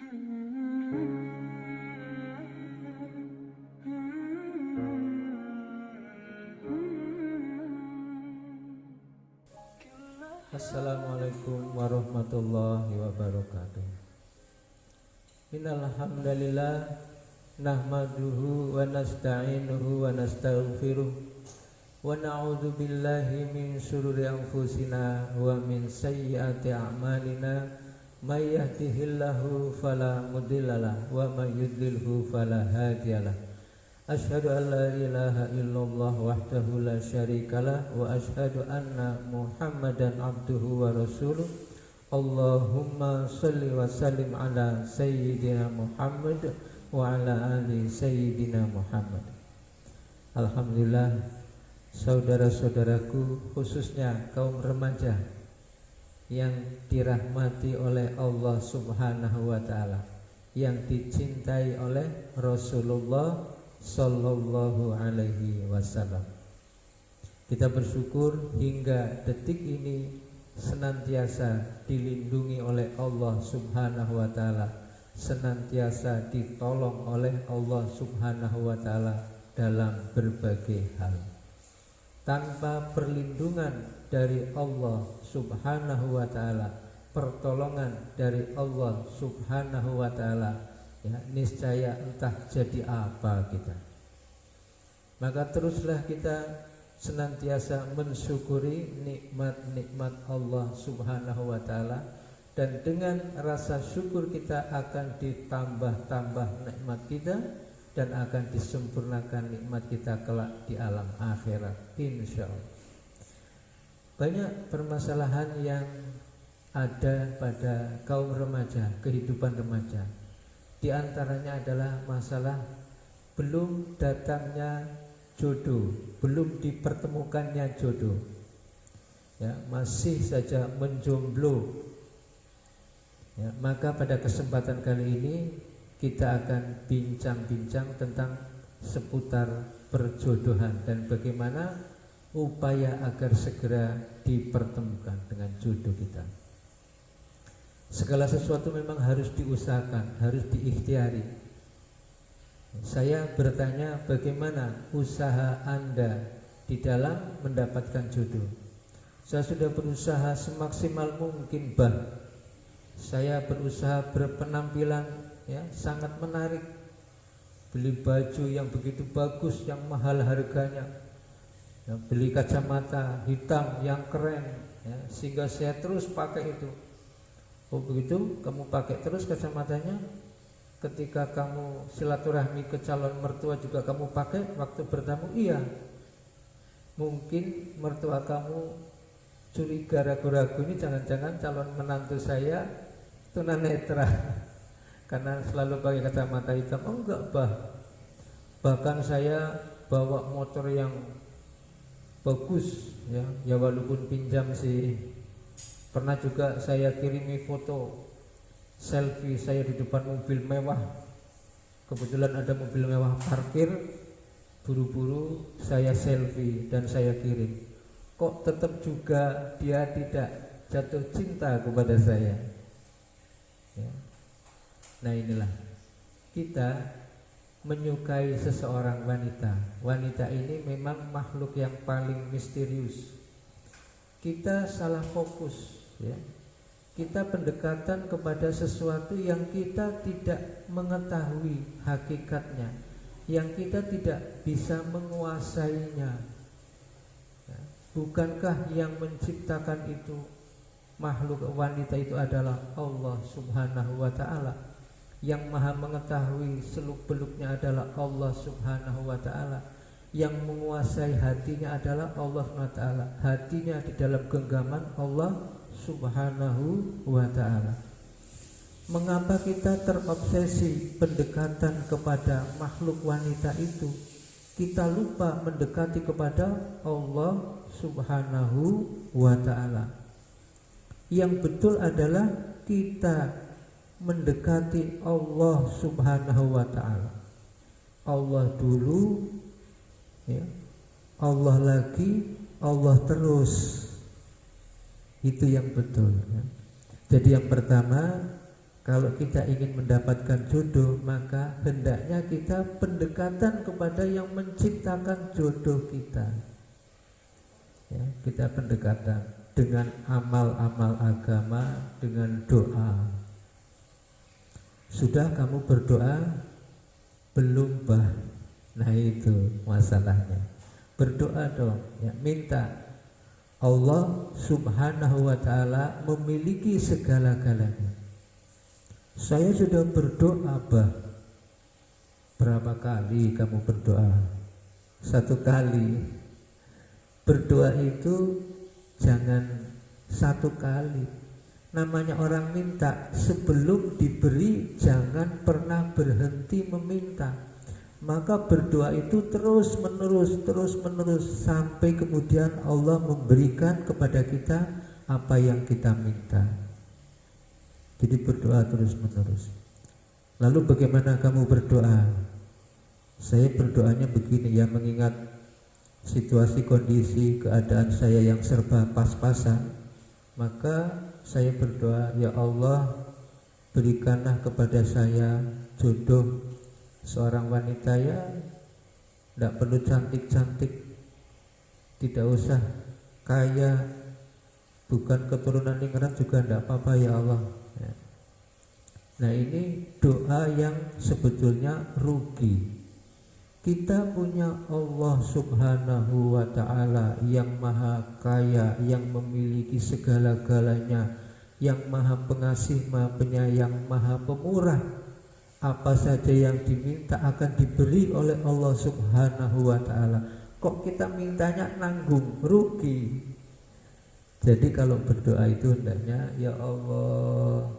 Assalamualaikum warahmatullahi wabarakatuh. Innal hamdalillah nahmaduhu wa nasta'inuhu wa nastaghfiruh wa na'udzu billahi min shururi anfusina wa min sayyiati a'malina may yahdihillahu fala mudhillalah wa may yudlilhu fala hadiyalah. Asyhadu an la ilaha illallah wahdahu la syarikalah wa asyhadu anna Muhammadan abduhu wa rasuluh. Allahumma shalli wa sallim ala sayyidina Muhammad wa ala ali sayyidina Muhammad. Alhamdulillah, saudara-saudaraku, khususnya kaum remaja yang dirahmati oleh Allah Subhanahu wa taala, yang dicintai oleh Rasulullah Sallallahu alaihi wasallam. Kita bersyukur hingga detik ini senantiasa dilindungi oleh Allah Subhanahu wa taala, senantiasa ditolong oleh Allah Subhanahu wa taala dalam berbagai hal. Tanpa perlindungan dari Allah Subhanahu wa taala, pertolongan dari Allah Subhanahu wa taala, ya, niscaya entah jadi apa kita. Maka teruslah kita senantiasa mensyukuri nikmat-nikmat Allah Subhanahu wa taala, dan dengan rasa syukur kita akan ditambah-tambah nikmat kita dan akan disempurnakan nikmat kita kelak di alam akhirat insyaallah. Banyak permasalahan yang ada pada kaum remaja, kehidupan remaja. Di antaranya adalah masalah belum datangnya jodoh, belum dipertemukannya jodoh, ya, masih saja menjomblo. Ya, maka pada kesempatan kali ini kita akan bincang-bincang tentang seputar perjodohan dan bagaimana upaya agar segera dipertemukan dengan jodoh kita. Segala sesuatu memang harus diusahakan, harus diikhtiari. Saya bertanya, bagaimana usaha Anda di dalam mendapatkan jodoh? Saya sudah berusaha semaksimal mungkin, saya berusaha berpenampilan, ya, sangat menarik, beli baju yang begitu bagus, yang mahal harganya, ya, beli kacamata hitam yang keren, ya, sehingga saya terus pakai itu. Oh begitu, kamu pakai terus kacamatanya. Ketika kamu silaturahmi ke calon mertua juga kamu pakai waktu bertamu. Iya, mungkin mertua kamu curiga, ragu-ragu, ini jangan-jangan calon menantu saya tunanetra karena selalu pakai kacamata hitam. Oh enggak, bahkan saya bawa motor yang bagus, ya walaupun pinjam sih. Pernah juga saya kirimi foto selfie saya di depan mobil mewah. Kebetulan ada mobil mewah parkir, buru-buru saya selfie dan saya kirim. Kok tetap juga dia tidak jatuh cinta kepada saya, ya. Nah inilah, kita menyukai seseorang wanita. Wanita ini memang makhluk yang paling misterius. Kita salah fokus, ya. Kita pendekatan kepada sesuatu yang kita tidak mengetahui hakikatnya, yang kita tidak bisa menguasainya, ya. Bukankah yang menciptakan itu, makhluk wanita itu adalah Allah Subhanahu wa ta'ala? Yang maha mengetahui seluk-beluknya adalah Allah Subhanahu wa ta'ala. Yang menguasai hatinya adalah Allah SWT. Hatinya di dalam genggaman Allah Subhanahu wa ta'ala. Mengapa kita terobsesi pendekatan kepada makhluk wanita itu? Kita lupa mendekati kepada Allah Subhanahu wa ta'ala. Yang betul adalah kita mendekati Allah Subhanahu wa ta'ala. Allah dulu, ya, Allah lagi, Allah terus. Itu yang betul, ya. Jadi yang pertama, Kalau kita ingin mendapatkan jodoh, maka hendaknya kita pendekatan kepada yang menciptakan jodoh kita. Ya, kita pendekatan dengan amal-amal agama, dengan doa. Sudah kamu berdoa? Belum, bah. Nah itu masalahnya. Berdoa dong, ya, minta. Allah subhanahu wa ta'ala memiliki segala-galanya. Saya sudah berdoa, bah. Berapa kali kamu berdoa? 1 kali. Berdoa itu jangan 1 kali. Namanya orang minta, sebelum diberi jangan pernah berhenti meminta. Maka berdoa itu terus menerus sampai kemudian Allah memberikan kepada kita apa yang kita minta. Jadi berdoa terus menerus. Lalu bagaimana kamu berdoa? Saya berdoanya begini ya, mengingat situasi, kondisi, keadaan saya yang serba pas-pasan, maka saya berdoa, ya Allah, berikanlah kepada saya jodoh seorang wanita ya, tidak perlu cantik-cantik, tidak usah kaya, bukan keturunan ningrat juga tidak apa-apa ya Allah. Nah ini doa yang sebetulnya rugi. Kita punya Allah subhanahu wa ta'ala yang maha kaya, yang memiliki segala-galanya, yang maha pengasih, maha penyayang, maha pemurah. Apa saja yang diminta akan diberi oleh Allah subhanahu wa ta'ala. Kok kita mintanya nanggung, rugi. Jadi kalau berdoa itu hendaknya, ya Allah,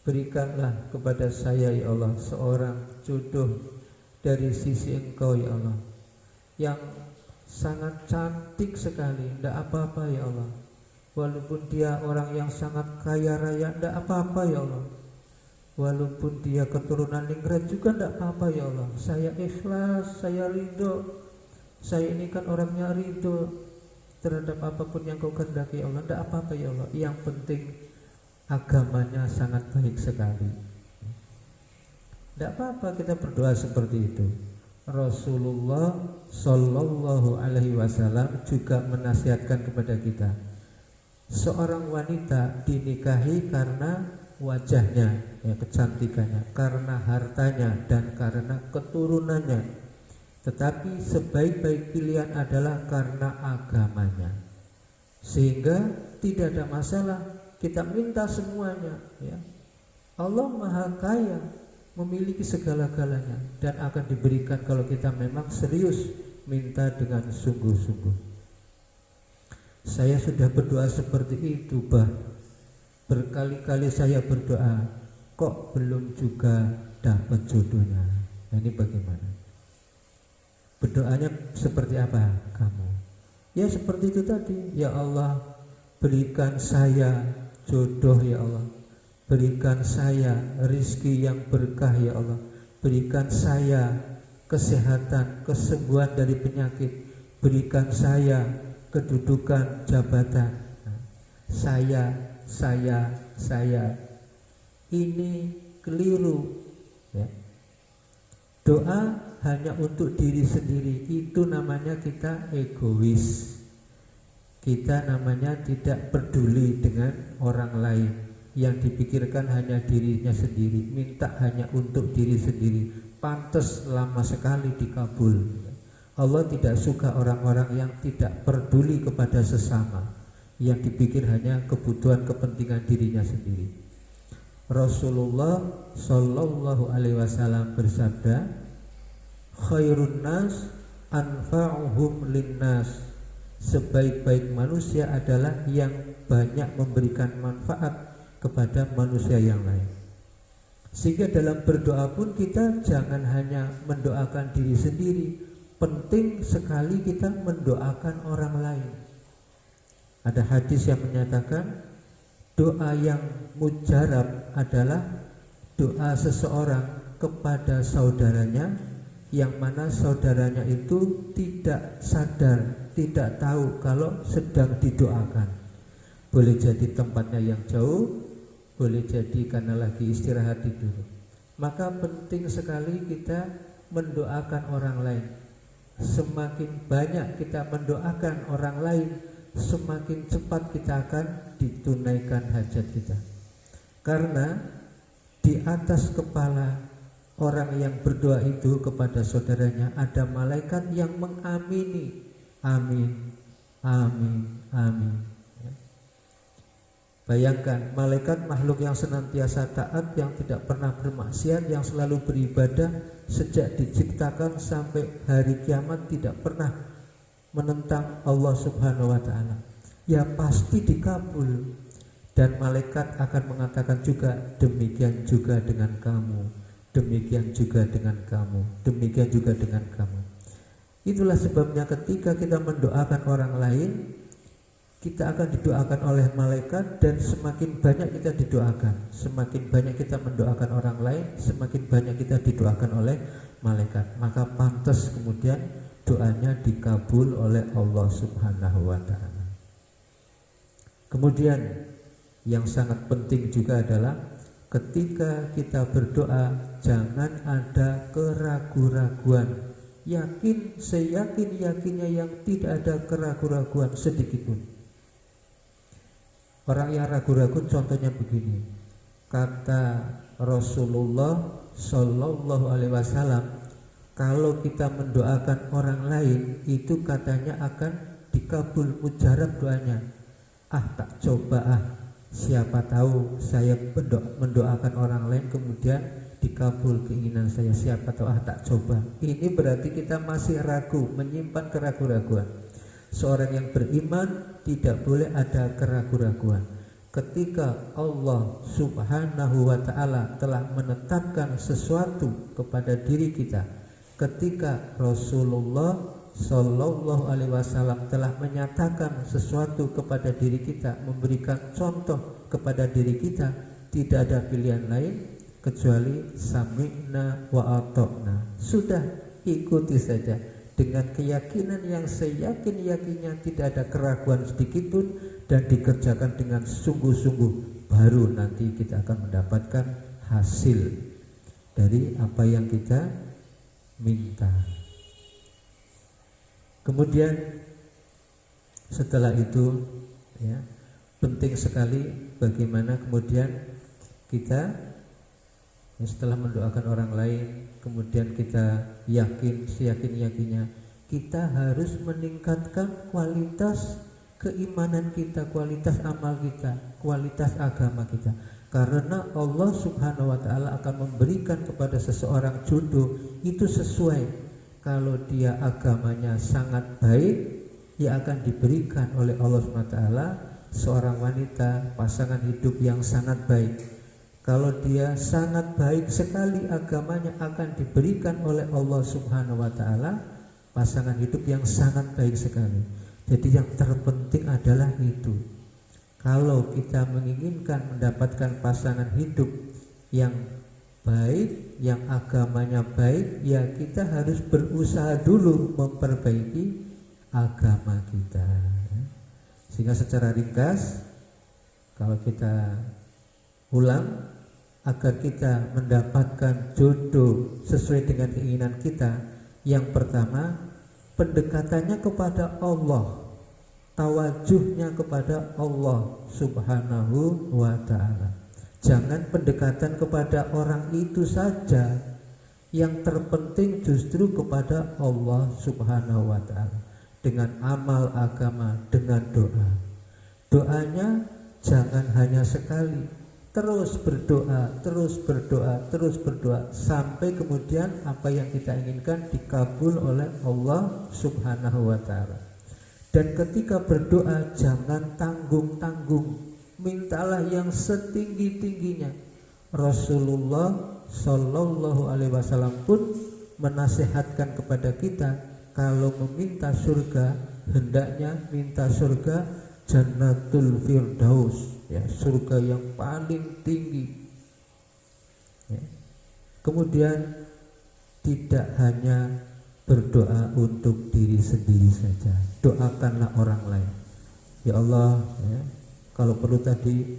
berikanlah kepada saya ya Allah seorang jodoh dari sisi Engkau ya Allah, yang sangat cantik sekali, tidak apa-apa ya Allah. Walaupun dia orang yang sangat kaya raya, tidak apa-apa ya Allah. Walaupun dia keturunan ningrat juga tidak apa-apa ya Allah. Saya ikhlas, saya ridho. Saya ini kan orangnya ridho terhadap apapun yang Kau kehendaki ya Allah, tidak apa-apa ya Allah. Yang penting agamanya sangat baik sekali. Tidak apa-apa kita berdoa seperti itu. Rasulullah Shallallahu Alaihi Wasallam juga menasihatkan kepada kita, seorang wanita dinikahi karena wajahnya, ya, kecantikannya, karena hartanya dan karena keturunannya. Tetapi sebaik-baik pilihan adalah karena agamanya. Sehingga tidak ada masalah kita minta semuanya, ya. Allah maha kaya, memiliki segala-galanya, dan akan diberikan kalau kita memang serius minta dengan sungguh-sungguh. Saya sudah berdoa seperti itu, bah. Berkali-kali saya berdoa, kok belum juga dapat jodohnya. Nah, ini bagaimana? Berdoanya seperti apa kamu? Ya seperti itu tadi, ya Allah, berikan saya jodoh ya Allah, berikan saya rizki yang berkah ya Allah, berikan saya kesehatan, kesembuhan dari penyakit, berikan saya kedudukan, jabatan. Saya ini keliru, ya. Doa hanya untuk diri sendiri, itu namanya kita egois. Kita namanya tidak peduli dengan orang lain. Yang dipikirkan hanya dirinya sendiri, minta hanya untuk diri sendiri. Pantas lama sekali dikabul. Allah tidak suka orang-orang yang tidak peduli kepada sesama, yang dipikir hanya kebutuhan kepentingan dirinya sendiri. Rasulullah Shallallahu Alaihi Wasallam bersabda, khairun nas anfa'uhum linnas. Sebaik-baik manusia adalah yang banyak memberikan manfaat kepada manusia yang lain. Sehingga dalam berdoa pun kita jangan hanya mendoakan diri sendiri, penting sekali kita mendoakan orang lain. Ada hadis yang menyatakan doa yang mujarab adalah doa seseorang kepada saudaranya, yang mana saudaranya itu tidak sadar, tidak tahu kalau sedang didoakan. Boleh jadi tempatnya yang jauh, boleh jadi karena lagi istirahat tidur. Maka penting sekali kita mendoakan orang lain. Semakin banyak kita mendoakan orang lain, semakin cepat kita akan ditunaikan hajat kita. Karena di atas kepala orang yang berdoa itu kepada saudaranya ada malaikat yang mengamini. Amin, amin, amin. Bayangkan, malaikat makhluk yang senantiasa taat, yang tidak pernah bermaksiat, yang selalu beribadah sejak diciptakan sampai hari kiamat, tidak pernah menentang Allah Subhanahu wa ta'ala. Ya pasti dikabul. Dan malaikat akan mengatakan juga, demikian juga dengan kamu, demikian juga dengan kamu, demikian juga dengan kamu. Itulah sebabnya ketika kita mendoakan orang lain, kita akan didoakan oleh malaikat, dan semakin banyak kita didoakan, semakin banyak kita mendoakan orang lain, semakin banyak kita didoakan oleh malaikat. Maka pantas kemudian doanya dikabul oleh Allah Subhanahu wa ta'ala. Kemudian yang sangat penting juga adalah ketika kita berdoa jangan ada keraguan-raguan. Yakin, seyakin-yakinnya yang tidak ada keraguan-raguan sedikit pun. Orang yang ragu-ragu contohnya begini, kata Rasulullah Shallallahu Alaihi Wasallam, kalau kita mendoakan orang lain itu katanya akan dikabul mujarab doanya. Tak coba siapa tahu saya mendoakan orang lain kemudian dikabul keinginan saya, siapa tahu tak coba. Ini berarti kita masih ragu, menyimpan keraguan-raguan. Seorang yang beriman tidak boleh ada keraguan-raguan. Ketika Allah Subhanahu wa ta'ala telah menetapkan sesuatu kepada diri kita, ketika Rasulullah Shallallahu Alaihi Wasallam telah menyatakan sesuatu kepada diri kita, memberikan contoh kepada diri kita, tidak ada pilihan lain kecuali sami'na wa ata'na. Sudah, ikuti saja dengan keyakinan yang seyakin-yakinnya, tidak ada keraguan sedikit pun, dan dikerjakan dengan sungguh-sungguh, baru nanti kita akan mendapatkan hasil dari apa yang kita minta. Kemudian setelah itu ya, penting sekali bagaimana kemudian kita setelah mendoakan orang lain, kemudian kita yakin, seyakin-yakinnya, kita harus meningkatkan kualitas keimanan kita, kualitas amal kita, kualitas agama kita. Karena Allah Subhanahu wa ta'ala akan memberikan kepada seseorang jodoh itu sesuai. Kalau dia agamanya sangat baik, ia akan diberikan oleh Allah Subhanahu wa ta'ala seorang wanita, pasangan hidup yang sangat baik. Kalau dia sangat baik sekali agamanya, akan diberikan oleh Allah Subhanahu wa ta'ala pasangan hidup yang sangat baik sekali. Jadi yang terpenting adalah itu. Kalau kita menginginkan mendapatkan pasangan hidup yang baik, yang agamanya baik, ya kita harus berusaha dulu memperbaiki agama kita. Sehingga secara ringkas, kalau kita ulang, agar kita mendapatkan jodoh sesuai dengan keinginan kita, yang pertama pendekatannya kepada Allah, tawajuhnya kepada Allah Subhanahu wa ta'ala. Jangan pendekatan kepada orang itu saja, yang terpenting justru kepada Allah Subhanahu wa ta'ala, dengan amal agama, dengan doa. Doanya jangan hanya sekali, terus berdoa, terus berdoa, terus berdoa, sampai kemudian apa yang kita inginkan dikabul oleh Allah Subhanahu wa ta'ala. Dan ketika berdoa jangan tanggung-tanggung, mintalah yang setinggi-tingginya. Rasulullah Shallallahu Alaihi Wasallam pun menasihatkan kepada kita, kalau meminta surga hendaknya minta surga Jannatul Firdaus, ya, surga yang paling tinggi. Ya. Kemudian tidak hanya berdoa untuk diri sendiri saja, doakanlah orang lain. Ya Allah, ya, kalau perlu tadi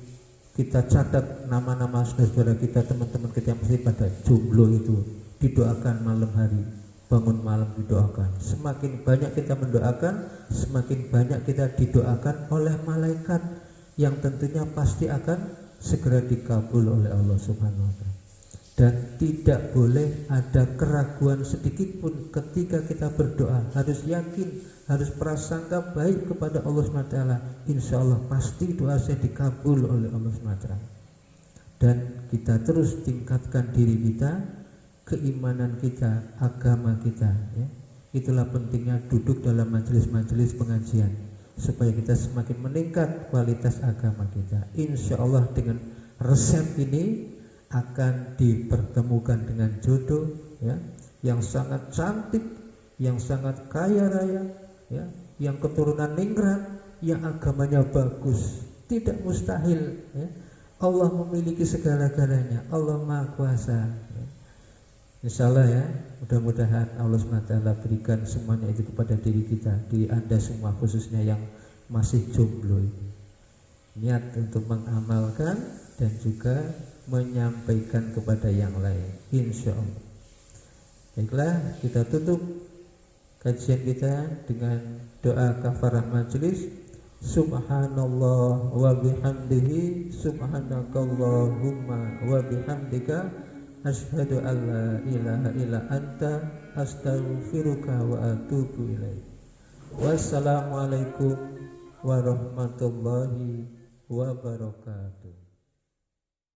kita catat nama-nama saudara kita, teman-teman kita yang masih pada jomblo itu, didoakan malam hari, bangun malam didoakan. Semakin banyak kita mendoakan, semakin banyak kita didoakan oleh malaikat yang tentunya pasti akan segera dikabul oleh Allah Subhanahu wa taala. Dan tidak boleh ada keraguan sedikit pun ketika kita berdoa. Harus yakin, harus prasangka baik kepada Allah SWT. Insya Allah pasti doa saya dikabul oleh Allah SWT. Dan kita terus tingkatkan diri kita, keimanan kita, agama kita, ya. Itulah pentingnya duduk dalam majelis-majelis pengajian, supaya kita semakin meningkat kualitas agama kita. Insya Allah dengan resep ini akan dipertemukan dengan jodoh, ya, yang sangat cantik, yang sangat kaya raya, ya, yang keturunan ningrat, yang agamanya bagus. Tidak mustahil, ya. Allah memiliki segala-galanya, Allah Maha Kuasa, ya. Insya Allah, ya, mudah-mudahan Allah SWT berikan semuanya itu kepada diri kita, diri Anda semua khususnya yang masih jomblo ini. Niat untuk mengamalkan dan juga menyampaikan kepada yang lain, insya Allah. Baiklah, kita tutup kajian kita dengan doa kafarah majelis. Subhanallah wa bihamdihi, subhanakallahumma wa bihamdika, asyhadu an la ilaha illa anta, astaghfiruka wa atubu ilaik. Wassalamualaikum warahmatullahi wabarakatuh.